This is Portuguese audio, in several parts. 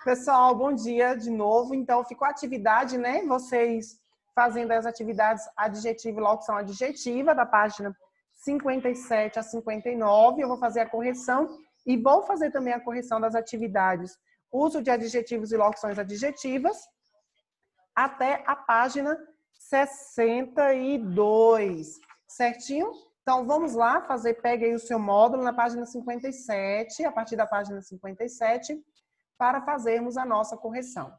Pessoal, bom dia de novo. Então, ficou a atividade, né? Vocês fazendo as atividades adjetivo e locução adjetiva, da página 57 a 59. Eu vou fazer a correção e vou fazer também a correção das atividades uso de adjetivos e locuções adjetivas até a página 62. Certinho? Então, vamos lá fazer, pegue aí o seu módulo na página 57, a partir da página 57, para fazermos a nossa correção.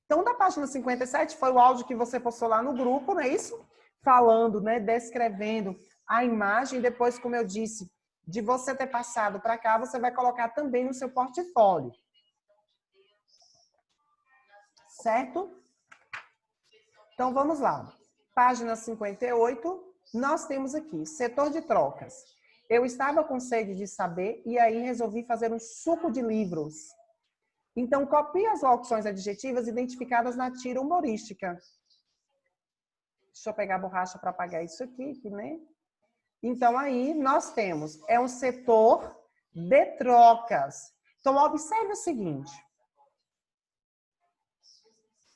Então, da página 57 foi o áudio que você postou lá no grupo, não é isso? Falando, né, descrevendo a imagem. Depois, como eu disse, de você ter passado para cá, você vai colocar também no seu portfólio. Certo? Então, vamos lá. Página 58, nós temos aqui, setor de trocas. Eu estava com sede de saber e aí resolvi fazer um suco de livros. Então, copie as locuções adjetivas identificadas na tira humorística. Deixa eu pegar a borracha para apagar isso aqui, né? Então, aí nós temos, é um setor de trocas. Então, observe o seguinte.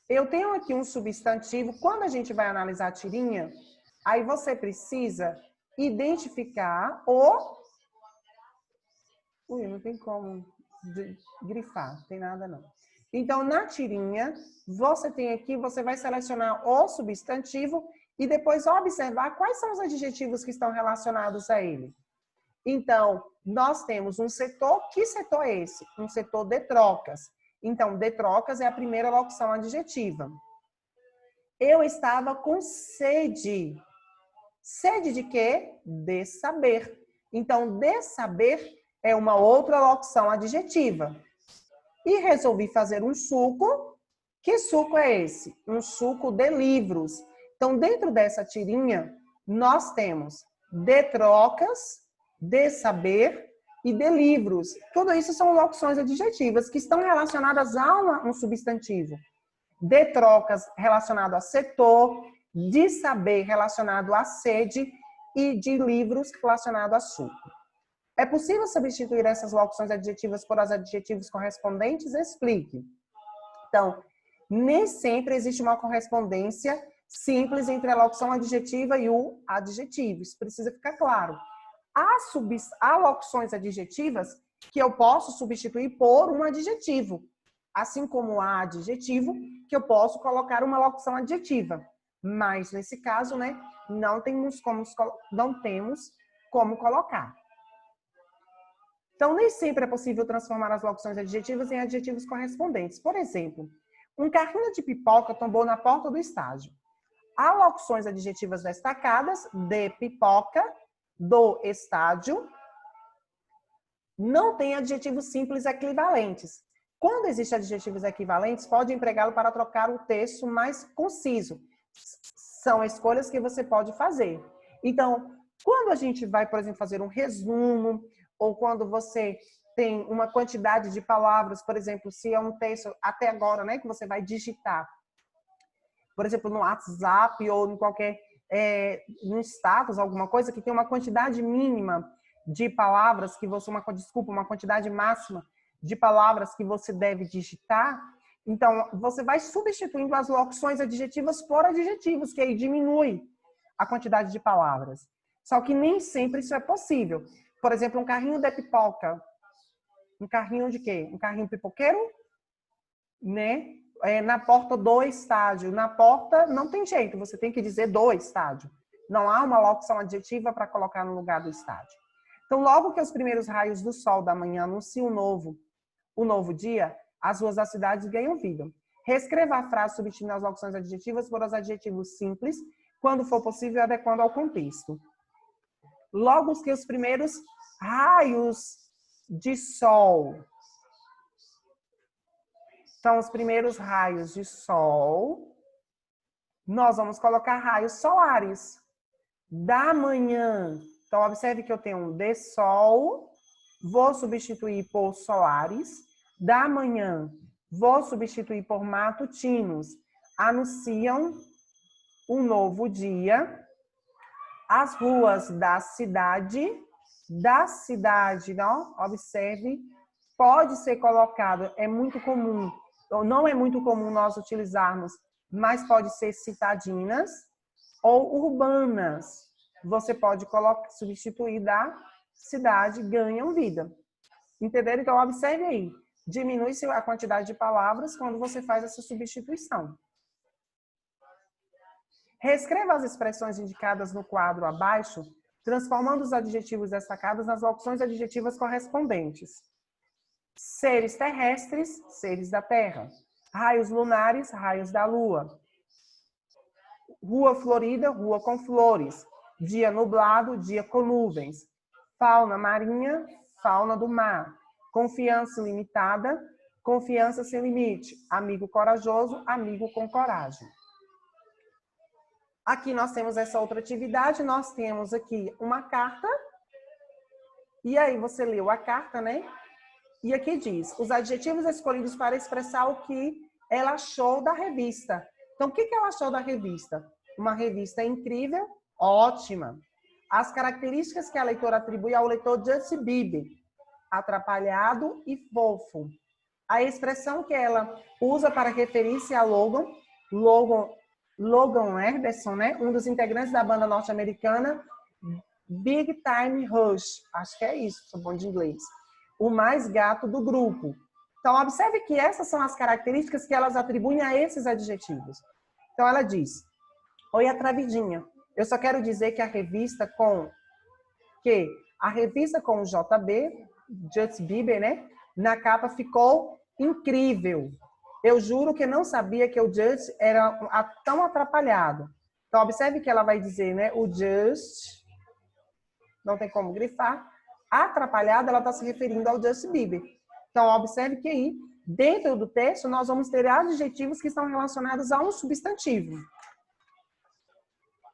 Eu tenho aqui um substantivo. Quando a gente vai analisar a tirinha, aí você precisa identificar o... Ui, não tem como grifar, não tem nada não. Então, na tirinha, você tem aqui, você vai selecionar o substantivo e depois observar quais são os adjetivos que estão relacionados a ele. Então, nós temos um setor. Que setor é esse? Um setor de trocas. Então, de trocas é a primeira locução adjetiva. Eu estava com sede. Sede de quê? De saber. Então, de saber é uma outra locução adjetiva. E resolvi fazer um suco. Que suco é esse? Um suco de livros. Então, dentro dessa tirinha, nós temos de trocas, de saber e de livros. Tudo isso são locuções adjetivas que estão relacionadas a um substantivo. De trocas relacionado a setor, de saber relacionado a sede e de livros relacionado a suco. É possível substituir essas locuções adjetivas por as adjetivos correspondentes? Explique. Então, nem sempre existe uma correspondência simples entre a locução adjetiva e o adjetivo. Isso precisa ficar claro. Há locuções adjetivas que eu posso substituir por um adjetivo. Assim como há adjetivo que eu posso colocar uma locução adjetiva. Mas, nesse caso, né, não temos como colocar. Então, nem sempre é possível transformar as locuções adjetivas em adjetivos correspondentes. Por exemplo, um carrinho de pipoca tombou na porta do estádio. Há locuções adjetivas destacadas de pipoca, do estádio. Não tem adjetivos simples equivalentes. Quando existem adjetivos equivalentes, pode empregá-lo para trocar o texto mais conciso. São escolhas que você pode fazer. Então, quando a gente vai, por exemplo, fazer um resumo, ou quando você tem uma quantidade de palavras, por exemplo, se é um texto até agora, né, que você vai digitar, por exemplo, no WhatsApp ou em qualquer, no status, alguma coisa que tem uma quantidade mínima de palavras que você, uma quantidade máxima de palavras que você deve digitar, então você vai substituindo as locuções adjetivas por adjetivos, que aí diminui a quantidade de palavras. Só que nem sempre isso é possível. Por exemplo, um carrinho de pipoca. Um carrinho de quê? Um carrinho pipoqueiro, né? Na porta do estádio. Na porta não tem jeito, você tem que dizer do estádio. Não há uma locução adjetiva para colocar no lugar do estádio. Então, logo que os primeiros raios do sol da manhã anunciam o novo dia, as ruas da cidade ganham vida. Reescreva a frase substituindo as locuções adjetivas por os adjetivos simples, quando for possível, adequando ao contexto. Logo que os primeiros raios de sol. Então, os primeiros raios de sol, nós vamos colocar raios solares. Da manhã. Então, observe que eu tenho um de sol, vou substituir por solares. Da manhã, vou substituir por matutinos. Anunciam um novo dia. As ruas da cidade, não? Observe, pode ser colocado, é muito comum, ou não é muito comum nós utilizarmos, mas pode ser citadinas ou urbanas. Você pode substituir da cidade, ganham vida. Entenderam? Então, observe aí. Diminui-se a quantidade de palavras quando você faz essa substituição. Reescreva as expressões indicadas no quadro abaixo, transformando os adjetivos destacados nas locuções adjetivas correspondentes. Seres terrestres, seres da terra. Raios lunares, raios da lua. Rua florida, rua com flores. Dia nublado, dia com nuvens. Fauna marinha, fauna do mar. Confiança limitada, confiança sem limite. Amigo corajoso, amigo com coragem. Aqui nós temos essa outra atividade, nós temos aqui uma carta. E aí você leu a carta, né? E aqui diz, os adjetivos escolhidos para expressar o que ela achou da revista. Então, o que ela achou da revista? Uma revista incrível, ótima. As características que a leitora atribui ao leitor Justin Bieber. Atrapalhado e fofo. A expressão que ela usa para referir-se a Logan Herberson, né? Um dos integrantes da banda norte-americana Big Time Rush. Acho que é isso, sou bom de inglês. O mais gato do grupo. Então, observe que essas são as características que elas atribuem a esses adjetivos. Então, ela diz, oi, atrevidinha. Eu só quero dizer que a revista com o JB, Justin Bieber, né? Na capa ficou incrível. Eu juro que não sabia que o Just era tão atrapalhado. Então, observe que ela vai dizer, né? O Just, não tem como grifar. Atrapalhado, ela está se referindo ao Justin Bieber. Então, observe que aí, dentro do texto, nós vamos ter adjetivos que estão relacionados a um substantivo.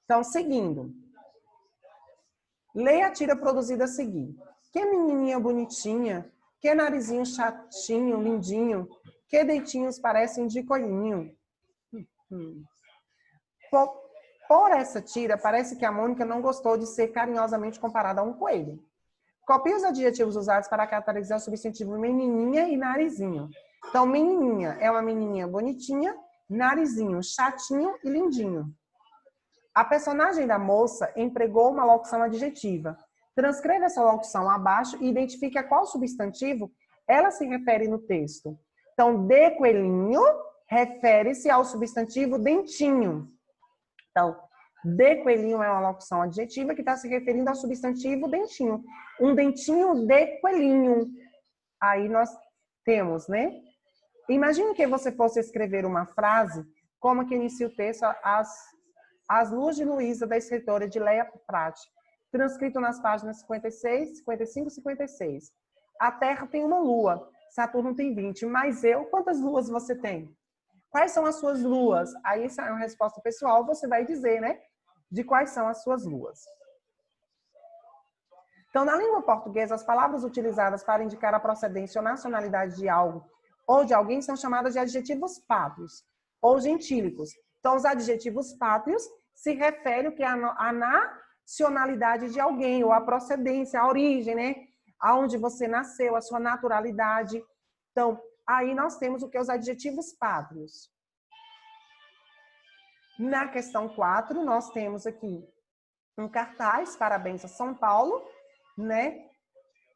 Então, seguindo. Leia a tira produzida a seguir. Que menininha bonitinha, que narizinho chatinho, lindinho, que deitinhos parecem de coelhinho. Por essa tira, parece que a Mônica não gostou de ser carinhosamente comparada a um coelho. Copie os adjetivos usados para caracterizar o substantivo menininha e narizinho. Então, menininha é uma menininha bonitinha, narizinho chatinho e lindinho. A personagem da moça empregou uma locução adjetiva. Transcreva essa locução abaixo e identifique a qual substantivo ela se refere no texto. Então, de coelhinho refere-se ao substantivo dentinho. Então, de coelhinho é uma locução adjetiva que está se referindo ao substantivo dentinho. Um dentinho de coelhinho. Aí nós temos, né? Imagine que você fosse escrever uma frase, como que inicia o texto, As Luas de Luísa, da escritora Edileia Prati, transcrito nas páginas 56, 55 e 56. A Terra tem uma lua, Saturno tem 20, mas quantas luas você tem? Quais são as suas luas? Aí, essa é uma resposta pessoal, você vai dizer, né? De quais são as suas luas. Então, na língua portuguesa, as palavras utilizadas para indicar a procedência ou nacionalidade de algo ou de alguém são chamadas de adjetivos pátrios ou gentílicos. Então, os adjetivos pátrios se referem à nacionalidade de alguém, ou à procedência, à origem, né? Aonde você nasceu, a sua naturalidade. Então, aí nós temos o que? Os adjetivos pátrios. Na questão 4, nós temos aqui um cartaz, parabéns a São Paulo, né?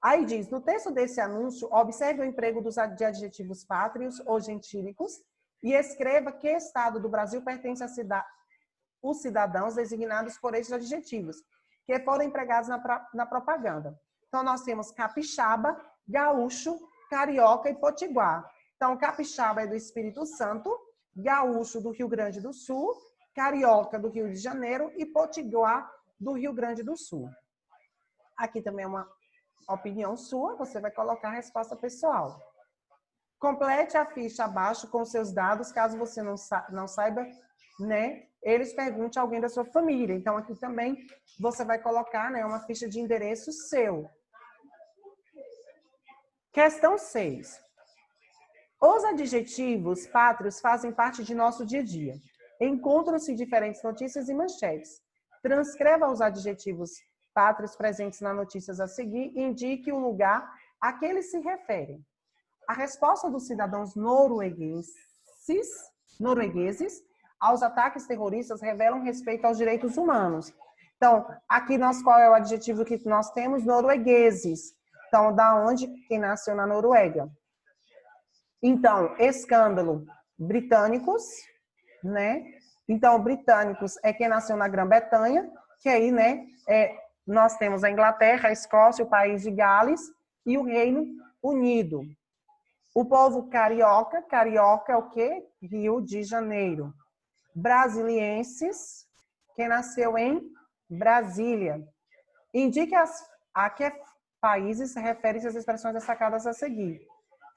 Aí diz, no texto desse anúncio, observe o emprego de adjetivos pátrios ou gentílicos e escreva que estado do Brasil pertence os cidadãos designados por esses adjetivos, que foram empregados na propaganda. Então, nós temos capixaba, gaúcho, carioca e potiguar. Então, capixaba é do Espírito Santo, gaúcho do Rio Grande do Sul, carioca do Rio de Janeiro e potiguar do Rio Grande do Sul. Aqui também é uma opinião sua, você vai colocar a resposta pessoal. Complete a ficha abaixo com seus dados, caso você não saiba, né? Eles perguntem a alguém da sua família. Então, aqui também você vai colocar, né, uma ficha de endereço seu. Questão 6. Os adjetivos pátrios fazem parte de nosso dia a dia. Encontram-se diferentes notícias e manchetes. Transcreva os adjetivos pátrios presentes nas notícias a seguir e indique o lugar a que eles se referem. A resposta dos cidadãos noruegueses aos ataques terroristas revelam respeito aos direitos humanos. Então, aqui qual é o adjetivo que nós temos? Noruegueses. Então, da onde? Quem nasceu na Noruega. Então, escândalo, britânicos, né? Então, britânicos é quem nasceu na Grã-Bretanha, que aí, né, nós temos a Inglaterra, a Escócia, o país de Gales e o Reino Unido. O povo carioca é o quê? Rio de Janeiro. Brasilienses, quem nasceu em Brasília. Indique a que países referem-se às expressões destacadas a seguir.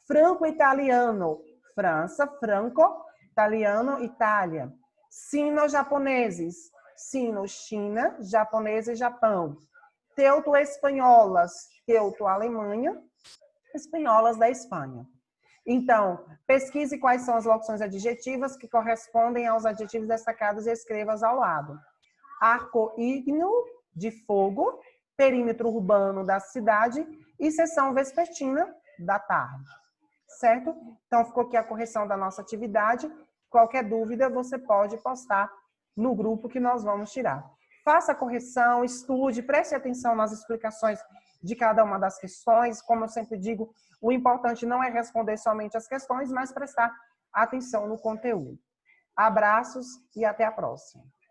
Franco-italiano, França. Franco-italiano, Itália. Sino-japoneses, sino, China. Japoneses, Japão. Teuto-espanholas, teuto, Alemanha. Espanholas da Espanha. Então, pesquise quais são as locuções adjetivas que correspondem aos adjetivos destacados e escreva-as ao lado. Arco ígneo, de fogo, perímetro urbano da cidade e sessão vespertina da tarde. Certo? Então, ficou aqui a correção da nossa atividade. Qualquer dúvida, você pode postar no grupo que nós vamos tirar. Faça a correção, estude, preste atenção nas explicações de cada uma das questões. Como eu sempre digo, o importante não é responder somente as questões, mas prestar atenção no conteúdo. Abraços e até a próxima.